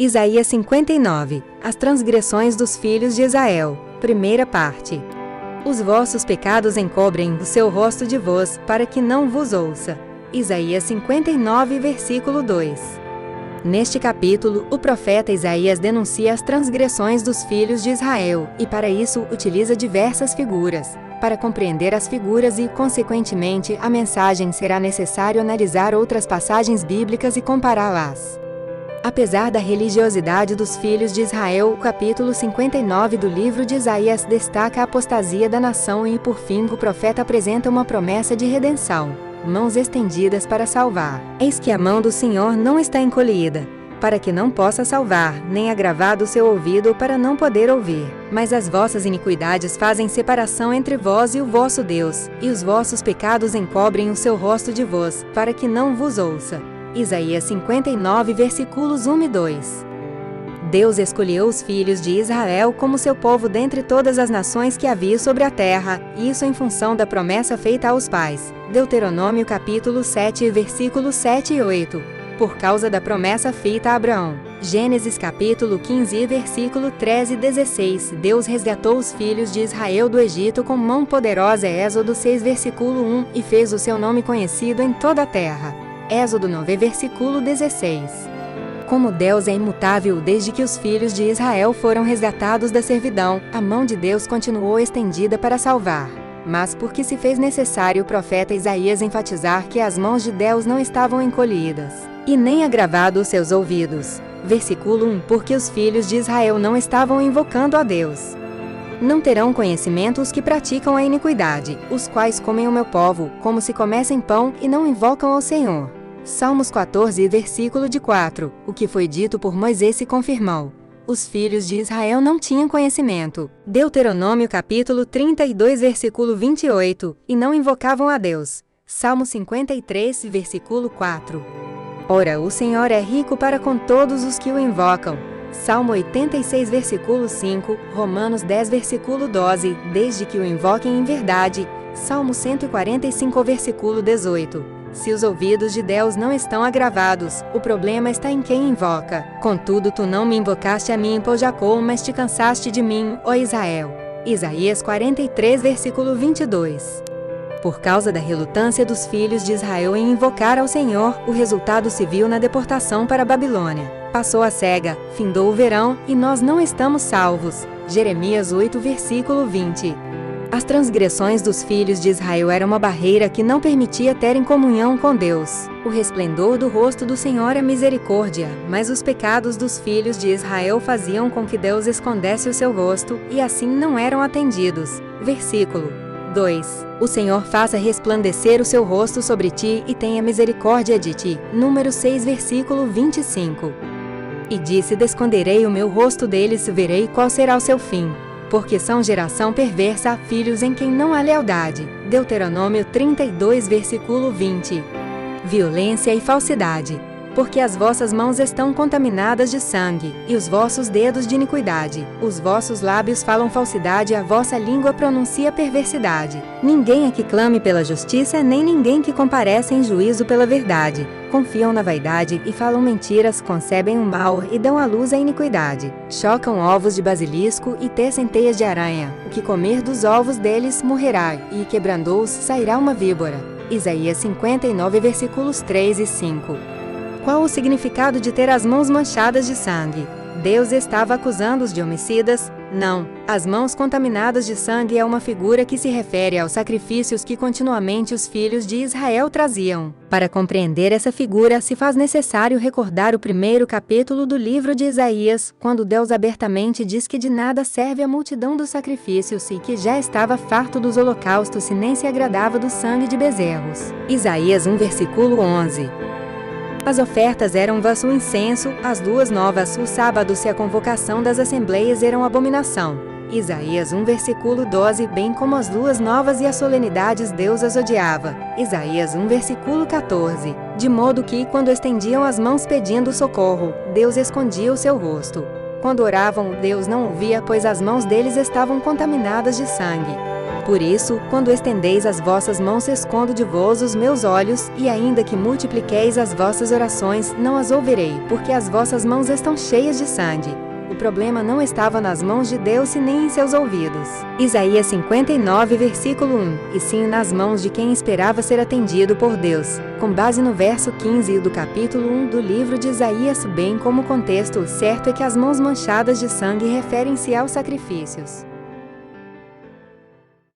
Isaías 59. As transgressões dos filhos de Israel. Primeira parte. Os vossos pecados encobrem o seu rosto de vós, para que não vos ouça. Isaías 59, versículo 2. Neste capítulo, o profeta Isaías denuncia as transgressões dos filhos de Israel, e para isso utiliza diversas figuras. Para compreender as figuras e, consequentemente, a mensagem, será necessário analisar outras passagens bíblicas e compará-las. Apesar da religiosidade dos filhos de Israel, o capítulo 59 do livro de Isaías destaca a apostasia da nação e, por fim, o profeta apresenta uma promessa de redenção. Mãos estendidas para salvar. Eis que a mão do Senhor não está encolhida, para que não possa salvar, nem agravado o seu ouvido para não poder ouvir. Mas as vossas iniquidades fazem separação entre vós e o vosso Deus, e os vossos pecados encobrem o seu rosto de vós, para que não vos ouça. Isaías 59, versículos 1 e 2. Deus escolheu os filhos de Israel como seu povo dentre todas as nações que havia sobre a terra, e isso em função da promessa feita aos pais. Deuteronômio capítulo 7, versículos 7 e 8. Por causa da promessa feita a Abraão. Gênesis capítulo 15, versículo 13 e 16. Deus resgatou os filhos de Israel do Egito com mão poderosa. Êxodo 6, versículo 1, e fez o seu nome conhecido em toda a terra. Êxodo 9, versículo 16. Como Deus é imutável desde que os filhos de Israel foram resgatados da servidão, a mão de Deus continuou estendida para salvar. Mas porque se fez necessário o profeta Isaías enfatizar que as mãos de Deus não estavam encolhidas, e nem agravado os seus ouvidos. Versículo 1. Porque os filhos de Israel não estavam invocando a Deus. Não terão conhecimento os que praticam a iniquidade, os quais comem o meu povo, como se comessem pão e não invocam ao Senhor. Salmos 14, versículo de 4. O que foi dito por Moisés se confirmou. Os filhos de Israel não tinham conhecimento. Deuteronômio capítulo 32, versículo 28. E não invocavam a Deus. Salmo 53, versículo 4. Ora, o Senhor é rico para com todos os que o invocam. Salmo 86, versículo 5. Romanos 10, versículo 12. Desde que o invoquem em verdade. Salmo 145, versículo 18. Se os ouvidos de Deus não estão agravados, o problema está em quem invoca. Contudo, tu não me invocaste a mim, ó Jacó, mas te cansaste de mim, ó Israel. Isaías 43, versículo 22. Por causa da relutância dos filhos de Israel em invocar ao Senhor, o resultado se viu na deportação para a Babilônia. Passou a cega, findou o verão, e nós não estamos salvos. Jeremias 8, versículo 20. As transgressões dos filhos de Israel eram uma barreira que não permitia terem comunhão com Deus. O resplendor do rosto do Senhor é misericórdia, mas os pecados dos filhos de Israel faziam com que Deus escondesse o seu rosto, e assim não eram atendidos. Versículo 2. O Senhor faça resplandecer o seu rosto sobre ti e tenha misericórdia de ti. Número 6, versículo 25. E disse: desconderei o meu rosto deles, verei qual será o seu fim. Porque são geração perversa, filhos em quem não há lealdade. Deuteronômio 32, versículo 20. Violência e falsidade. Porque as vossas mãos estão contaminadas de sangue, e os vossos dedos de iniquidade. Os vossos lábios falam falsidade, e a vossa língua pronuncia perversidade. Ninguém é que clame pela justiça, nem ninguém que compareça em juízo pela verdade. Confiam na vaidade e falam mentiras, concebem o mal e dão à luz a iniquidade. Chocam ovos de basilisco e tecem teias de aranha. O que comer dos ovos deles morrerá, e quebrando-os sairá uma víbora. Isaías 59, versículos 3 e 5. Qual o significado de ter as mãos manchadas de sangue? Deus estava acusando-os de homicidas? Não. As mãos contaminadas de sangue é uma figura que se refere aos sacrifícios que continuamente os filhos de Israel traziam. Para compreender essa figura, se faz necessário recordar o primeiro capítulo do livro de Isaías, quando Deus abertamente diz que de nada serve a multidão dos sacrifícios e que já estava farto dos holocaustos e nem se agradava do sangue de bezerros. Isaías 1, versículo 11. As ofertas eram vãs o incenso, as luas novas, o sábado e a convocação das assembleias eram abominação. Isaías 1, versículo 12, bem como as luas novas e as solenidades Deus as odiava. Isaías 1, versículo 14. De modo que, quando estendiam as mãos pedindo socorro, Deus escondia o seu rosto. Quando oravam, Deus não ouvia, pois as mãos deles estavam contaminadas de sangue. Por isso, quando estendeis as vossas mãos, escondo de vós os meus olhos, e ainda que multipliqueis as vossas orações, não as ouvirei, porque as vossas mãos estão cheias de sangue. O problema não estava nas mãos de Deus e nem em seus ouvidos. Isaías 59, versículo 1. E sim nas mãos de quem esperava ser atendido por Deus. Com base no verso 15 do capítulo 1 do livro de Isaías, bem como o contexto, o certo é que as mãos manchadas de sangue referem-se aos sacrifícios.